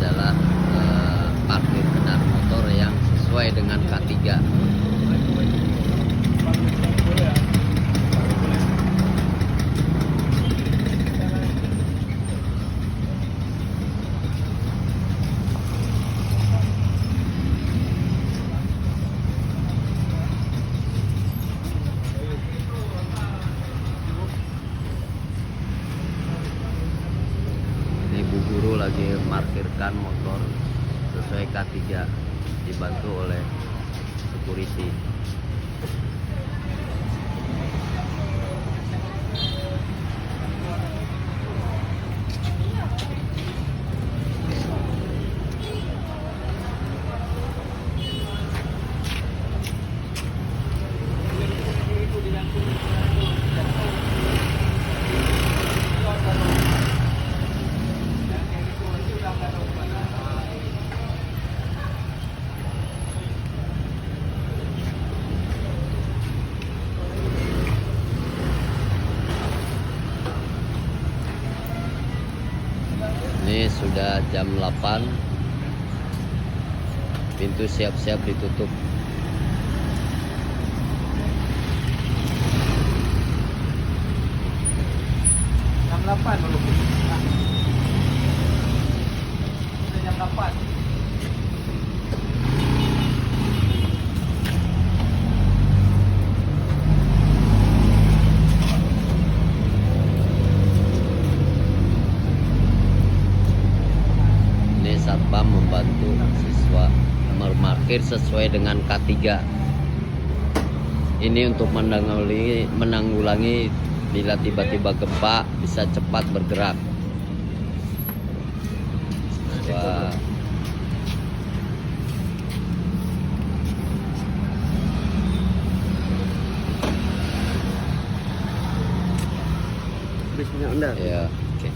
adalah parkir kendaraan motor yang sesuai dengan K3. Ini Bu Guru lagi parkirkan motor sesuai K3, dibantu oleh security. Ini sudah jam 8, pintu siap-siap ditutup. Jam 8 belum. Sudah jam 8. Ini satpam membantu siswa memarkir sesuai dengan K3. Ini untuk menanggulangi bila tiba-tiba gempa bisa cepat bergerak. Wah. Bismillah. Ya, oke.